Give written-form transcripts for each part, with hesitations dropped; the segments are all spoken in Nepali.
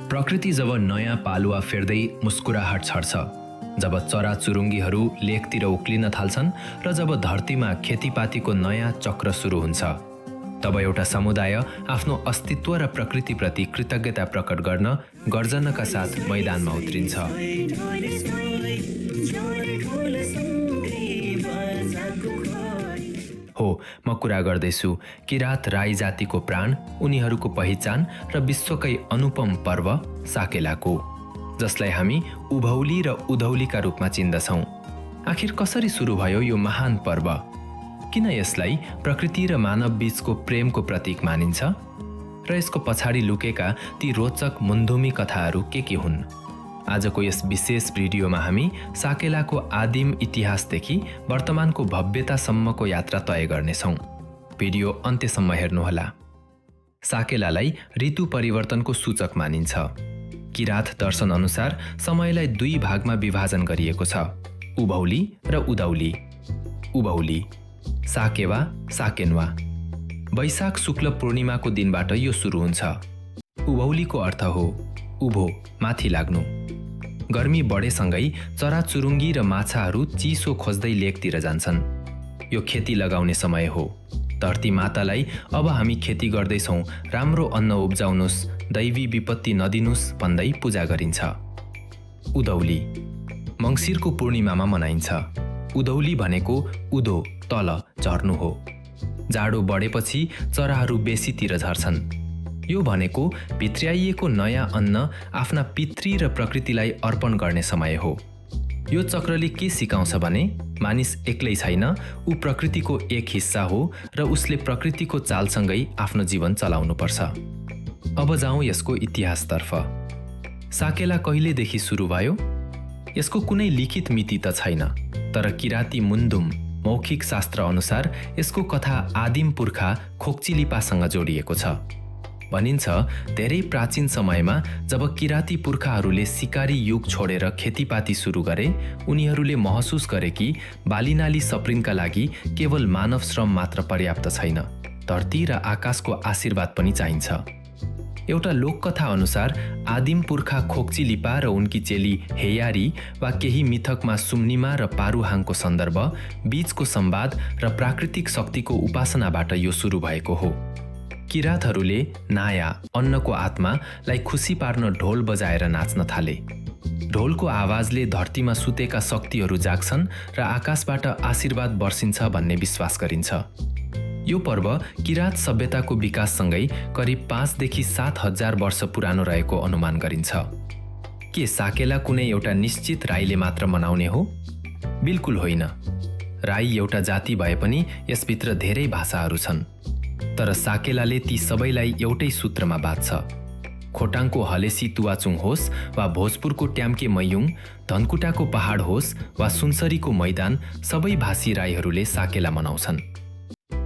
प्रकृति जब नयाँ पालुवा फेर्दै मुस्कुराहट छर्छ, जब चराचुरुङ्गीहरू लेकतिर उक्लिन थाल्छन् र जब धरतीमा खेतीपातीको नयाँ चक्र सुरु हुन्छ, तब एउटा समुदाय आफ्नो अस्तित्व र प्रकृतिप्रति कृतज्ञता प्रकट गर्न गर्जनका साथ मैदानमा उत्रिन्छ। हो, म कुरा गर्दैछु किरात राई जातिको प्राण, उनीहरूको पहिचान र विश्वकै अनुपम पर्व साकेलाको, जसलाई हामी उभौली र उधौलीका रूपमा चिन्दछौँ। आखिर कसरी सुरु भयो यो महान पर्व? किन यसलाई प्रकृति र मानव बीचको प्रेमको प्रतीक मानिन्छ? र यसको पछाडि लुकेका ती रोचक मुन्धुमी कथाहरू के हुन्? आजको यस विशेष भिडियोमा हामी साकेलाको आदिम इतिहासदेखि वर्तमानको भव्यतासम्मको यात्रा तय गर्नेछौँ। भिडियो अन्त्यसम्म हेर्नुहोला। साकेलालाई ऋतु परिवर्तनको सूचक मानिन्छ। किरात दर्शन अनुसार समयलाई दुई भागमा विभाजन गरिएको छ, उभौली र उधौली। उभौली साकेवा साकेन्वा। वैशाख शुक्ल पूर्णिमाको दिनबाट यो सुरु हुन्छ। उभौलीको अर्थ हो उभो, माथि लाग्नु। गर्मी बढेसँगै चराचुरुङ्गी र माछाहरू चिसो खोज्दै लेकतिर जान्छन्। यो खेती लगाउने समय हो। धरती मातालाई अब हामी खेती गर्दैछौँ, राम्रो अन्न उब्जाउनुस्, दैवी विपत्ति नदिनुस् भन्दै पूजा गरिन्छ। उधौली मङ्सिरको पूर्णिमामा मनाइन्छ। उधौली भनेको उधो, तल झर्नु हो। जाडो बढेपछि चराहरू बेसीतिर झर्छन्। यो भनेको भित्र्याइएको नयाँ अन्न आफ्ना पितृ र प्रकृतिलाई अर्पण गर्ने समय हो। यो चक्रले के सिकाउँछ भने मानिस एक्लै छैन, ऊ प्रकृतिको एक हिस्सा हो र उसले प्रकृतिको चालसँगै आफ्नो जीवन चलाउनुपर्छ। अब जाउँ यसको इतिहासतर्फ। साकेला कहिलेदेखि सुरु भयो? यसको कुनै लिखित मिति त छैन, तर किराती मुन्दुम मौखिक शास्त्र अनुसार यसको कथा आदिम पुर्खा खोक्चिलिपासँग जोडिएको छ। भनिन्छ धेरै प्राचीन समयमा जब किराती पुर्खाहरूले सिकारी युग छोडेर खेतीपाती सुरु गरे, उनीहरूले महसुस गरे कि बालीनाली सप्रिनका लागि केवल मानव श्रम मात्र पर्याप्त छैन, धरती र आकाशको आशीर्वाद पनि चाहिन्छ। एउटा लोककथा अनुसार आदिम पुर्खा खोक्चिलिपा र उनकी चेली हेयारी वा केही मिथकमा सुम्निमा र पारुहाङको सन्दर्भ, बीचको संवाद र प्राकृतिक शक्तिको उपासनाबाट यो सुरु भएको हो। किरातहरूले नाया, अन्नको आत्मालाई खुसी पार्न ढोल बजाएर नाच्न थाले। ढोलको आवाजले धरतीमा सुतेका शक्तिहरू जाग्छन् र आकाशबाट आशीर्वाद बर्सिन्छ भन्ने विश्वास गरिन्छ। यो पर्व किरात सभ्यताको विकाससँगै करिब 5 देखि 7 हजार वर्ष पुरानो रहेको अनुमान गरिन्छ। के साकेला कुनै एउटा निश्चित राईले मात्र मनाउने हो? बिल्कुल होइन। राई एउटा जाति भए पनि यसभित्र धेरै भाषाहरू छन्, तर साकेलाले ती सबैलाई एउटै सूत्रमा बाँध्छ। खोटाङको हलेसी तुवाचुङ होस् वा भोजपुरको ट्याम्के मैयुङ, धनकुटाको पहाड होस् वा सुनसरीको मैदान, सबै भाषी राईहरूले साकेला मनाउँछन्।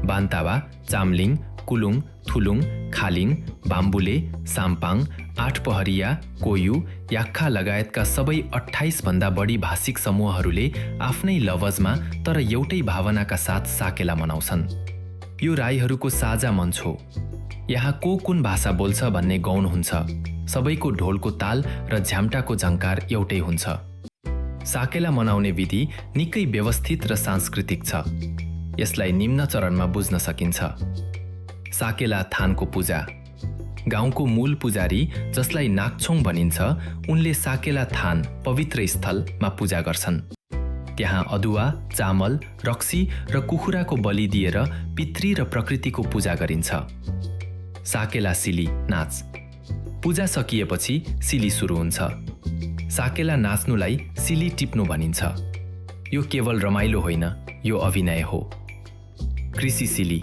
बान्तावा, चाम्लिङ, कुलुङ, थुलुङ, खालिङ, बाम्बुले, साम्पाङ, आठपहरिया, कोयु, याक्खा लगायतका सबै 28 भन्दा बढी भाषिक समूहहरूले आफ्नै लवजमा तर एउटै भावनाका साथ साकेला मनाउँछन्। यो राईहरूको साझा मञ्च हो। यहाँ को कुन भाषा बोल्छ भन्ने गौण हुन्छ। सबैको ढोलको ताल र झ्याम्टाको झङ्कार एउटै हुन्छ। साकेला मनाउने विधि निकै व्यवस्थित र सांस्कृतिक छ। यसलाई निम्न चरणमा बुझ्न सकिन्छ। साकेला थानको पूजा। गाउँको मूल पुजारी, जसलाई नाक्छोङ भनिन्छ, उनले साकेला थान पवित्र स्थलमा पूजा गर्छन्। त्यहाँ अदुवा, चामल, रक्सी र कुखुराको बलि दिएर पितृ र प्रकृतिको पूजा गरिन्छ। साकेला सिली नाच। पूजा सकिएपछि सिली सुरु हुन्छ। साकेला नाच्नुलाई सिली टिप्नु भनिन्छ। यो केवल रमाइलो होइन, यो अभिनय हो। कृषि सिली।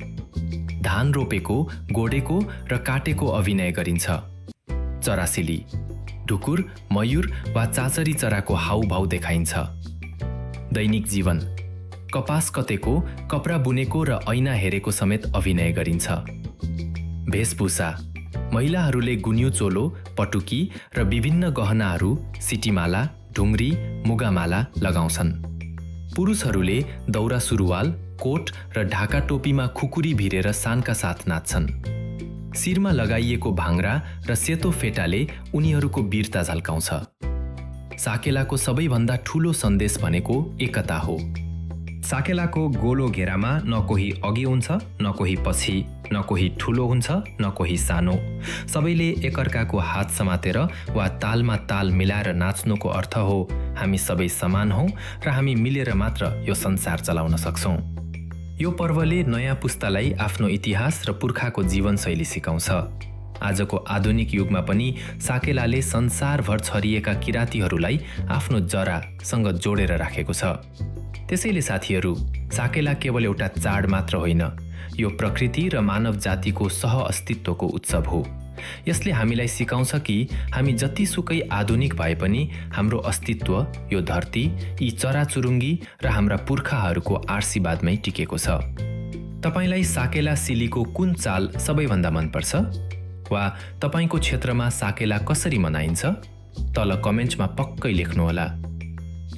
धान रोपेको, गोडेको र काटेको अभिनय गरिन्छ। चरासिली। ढुकुर, मयूर वा चाचरी चराको हाउभाउ देखाइन्छ। दैनिक जीवन। कपास कतेको, कपडा बुनेको र ऐना हेरेको समेत अभिनय गरिन्छ। भेषभूषा। महिलाहरूले गुन्यू चोलो, पटुकी र विभिन्न गहनाहरू, सिटीमाला, ढुङ्ग्री, मुगामाला लगाउँछन्। पुरुषहरूले दौरा सुरुवाल, कोट र ढाका टोपीमा खुकुरी भिरेर शानका साथ नाच्छन्। शिरमा लगाइएको भाङ्रा र सेतो फेटाले उनीहरूको वीरता झल्काउँछ। साकेलाको सबैभन्दा ठूलो सन्देश भनेको एकता हो। साकेलाको गोलो घेरामा न कोही अघि हुन्छ, न कोही पछि, न कोही ठूलो हुन्छ, न कोही सानो। सबैले एकअर्काको हात समातेर वा तालमा ताल मिलाएर नाच्नुको अर्थ हो हामी सबै समान हौं र हामी मिलेर मात्र यो संसार चलाउन सक्छौं। यो पर्वले नयाँ पुस्तालाई आफ्नो इतिहास र पुर्खाको जीवनशैली सिकाउँछ। आजको आधुनिक युगमा पनि साकेलाले संसारभर छरिएका किरातीहरूलाई आफ्नो जरासँग जोडेर राखेको छ। त्यसैले साथीहरू, साकेला केवल एउटा चाड मात्र होइन, यो प्रकृति र मानव जातिको सह-अस्तित्वको उत्सव हो। यसले हामीलाई सिकाउँछ कि हामी जतिसुकै आधुनिक भए पनि हाम्रो अस्तित्व यो धरती, यी चराचुरुङ्गी र हाम्रा पुर्खाहरूको आशीर्वादमै टिकेको छ। तपाईलाई साकेला सिलीको कुन चाल सबैभन्दा मनपर्छ? वा तपाईको क्षेत्रमा साकेला कसरी मनाइन्छ? तल कमेन्टमा पक्कै लेख्नुहोला।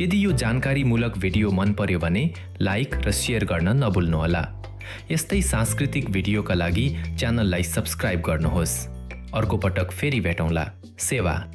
यदि यो जानकारीमूलक भिडियो मन पर्यो भने लाइक र शेयर गर्न नभुल्नुहोला। यस्तै सांस्कृतिक भिडियोका लागि च्यानललाई सब्स्क्राइब गर्नुहोस्। अर्को पटक फेरि भेटौँला। सेवा।